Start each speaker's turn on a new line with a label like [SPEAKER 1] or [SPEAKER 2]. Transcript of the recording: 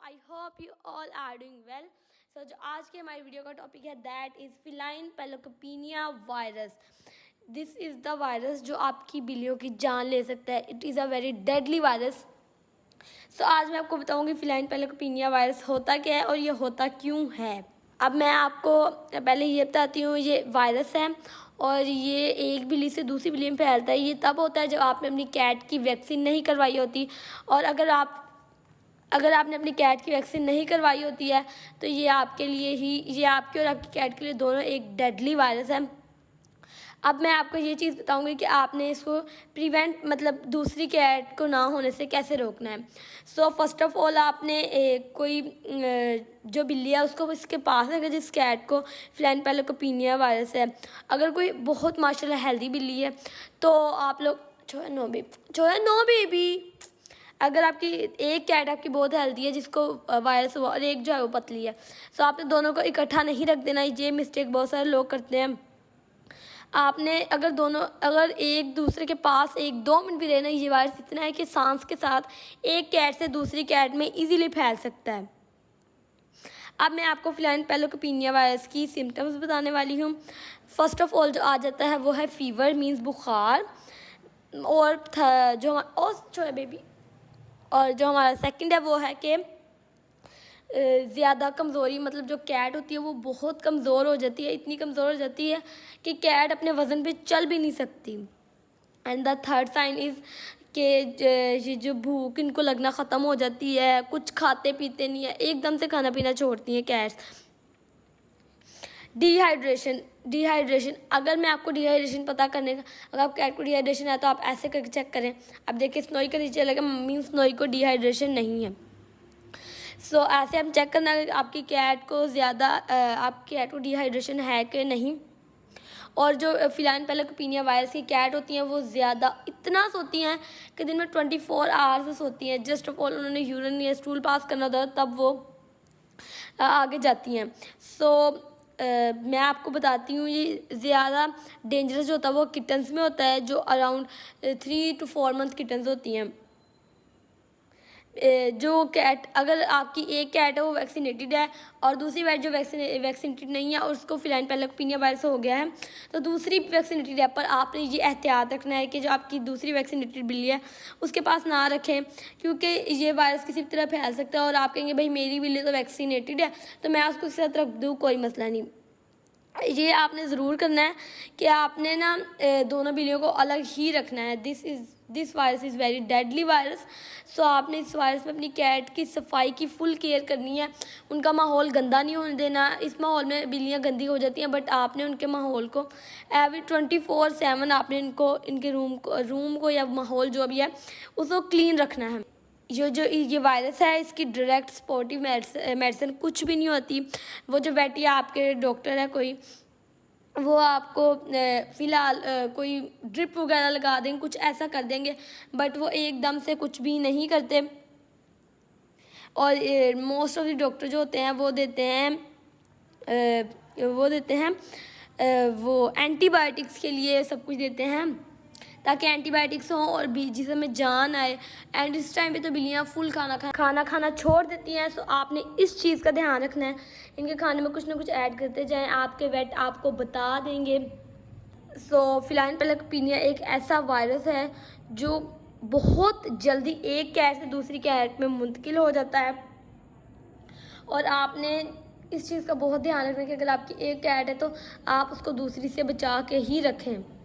[SPEAKER 1] I hope you all are doing well. So जो आज के हमारी वीडियो का टॉपिक है that is feline panleukopenia virus. This is the virus जो आपकी बिल्लियों की जान ले सकता है। It is a very deadly virus. So आज मैं आपको बताऊंगी फिलाइन पेलिकोपिनिया वायरस होता क्या है और ये होता क्यों है। अब मैं आपको पहले ये बताती हूँ, ये वायरस है और ये एक बिल्ली से दूसरी बिल्ली में फैलता है। ये तब होता है जब आपने अपनी कैट की वैक्सीन नहीं करवाई होती, और अगर आपने अपनी कैट की वैक्सीन नहीं करवाई होती है तो ये आपके और आपकी कैट के लिए दोनों एक डेडली वायरस है। अब मैं आपको ये चीज़ बताऊंगी कि आपने इसको प्रिवेंट मतलब दूसरी कैट को ना होने से कैसे रोकना है। सो फर्स्ट ऑफ ऑल आपने कोई जो बिल्ली है उसको इसके पास अगर जिस कैट को फिलाइन पेलिकोपिनिया वायरस है, अगर कोई बहुत माशाल्लाह हेल्दी बिल्ली है तो आप लोग नो बेबी अगर आपकी एक कैट आपकी बहुत हेल्दी है जिसको वायरस हुआ और एक जो है वो पतली है, सो आपने दोनों को इकट्ठा नहीं रख देना। ये मिस्टेक बहुत सारे लोग करते हैं। आपने अगर एक दूसरे के पास 1-2 मिनट भी रहना, ये वायरस इतना है कि सांस के साथ एक कैट से दूसरी कैट में इजीली फैल सकता है। अब मैं आपको फिलाइन पेलिकोपिनिया वायरस की सिम्टम्स बताने वाली हूँ। फर्स्ट ऑफ ऑल जो आ जाता है वो है फीवर, मीन्स बुखार, और जो हमारा सेकंड है वो है कि ज़्यादा कमज़ोरी, मतलब जो कैट होती है वो बहुत कमज़ोर हो जाती है, इतनी कमज़ोर हो जाती है कि कैट अपने वज़न पे चल भी नहीं सकती। And the third sign is कि ये जो भूख इनको लगना ख़त्म हो जाती है, कुछ खाते पीते नहीं है, एकदम से खाना पीना छोड़ती हैं कैट्स। डिहाइड्रेशन अगर मैं आपको डिहाइड्रेशन पता करने का, अगर आप कैट को डिहाइड्रेशन है तो आप ऐसे करके चेक करें। अब देखिए स्नोई का नीचे लगे, मीन्स स्नोई को डिहाइड्रेशन नहीं है। सो ऐसे हम चेक करना आपकी कैट को डिहाइड्रेशन है कि नहीं। और जो फिलाइन पेलिकोपिनिया वायरस की कैट होती हैं वो ज़्यादा इतना सोती हैं कि दिन में 24 आवर्स सोती हैं। जस्ट ऑफ ऑल उन्होंने यूरिन या स्टूल पास करना होता है तब वो आगे जाती हैं। सो मैं आपको बताती हूँ, ये ज़्यादा डेंजरस जो होता है वो किटन्स में होता है, जो अराउंड 3 to 4 मंथ किटन्स होती हैं। जो कैट, अगर आपकी एक कैट है वो वैक्सीनेटेड है और दूसरी कैट जो वैक्सीनेटेड नहीं है और उसको फिलाइन पेलिकोपिनिया वायरस हो गया है, तो दूसरी वैक्सीनेटेड है पर आपने ये एहतियात रखना है कि जो आपकी दूसरी वैक्सीनेटेड बिल्ली है उसके पास ना रखें, क्योंकि ये वायरस किसी भी तरह फैल सकता है। और आप कहेंगे भाई मेरी बिल्ली तो वैक्सीनेटेड है तो मैं उसको उसके साथ रख दूँ, कोई मसला नहीं। ये आपने ज़रूर करना है कि आपने ना दोनों बिल्लियों को अलग ही रखना है। This virus is very deadly virus. So आपने इस वायरस में अपनी कैट की सफाई की फुल केयर करनी है, उनका माहौल गंदा नहीं होने देना। इस माहौल में बिल्लियाँ गंदी हो जाती हैं, बट आपने उनके माहौल को एवरी 24/7 आपने इनके रूम को या माहौल जो भी है उसको क्लीन रखना है। ये वायरस है इसकी डायरेक्ट सपोर्टिव मेडिसिन कुछ भी नहीं होती। वो जो या आपके डॉक्टर है कोई, वो आपको फ़िलहाल कोई ड्रिप वगैरह लगा देंगे, कुछ ऐसा कर देंगे, बट वो एकदम से कुछ भी नहीं करते। और मोस्ट ऑफ द डॉक्टर जो होते हैं वो देते हैं वो एंटीबायोटिक्स के लिए सब कुछ देते हैं ताकि एंटीबायोटिक्स हों और जिसम में जान आए। एंड इस टाइम पे तो बिल्लियाँ फुल खाना छोड़ देती हैं। सो आपने इस चीज़ का ध्यान रखना है, इनके खाने में कुछ ना कुछ ऐड करते जाएं, आपके वेट आपको बता देंगे। सो फिलाइन पेलिकोपिनिया एक ऐसा वायरस है जो बहुत जल्दी एक कैट से दूसरी कैट में मुंतकिल हो जाता है, और आपने इस चीज़ का बहुत ध्यान रखना है कि अगर आपकी एक कैट है तो आप उसको दूसरी से बचा के ही रखें।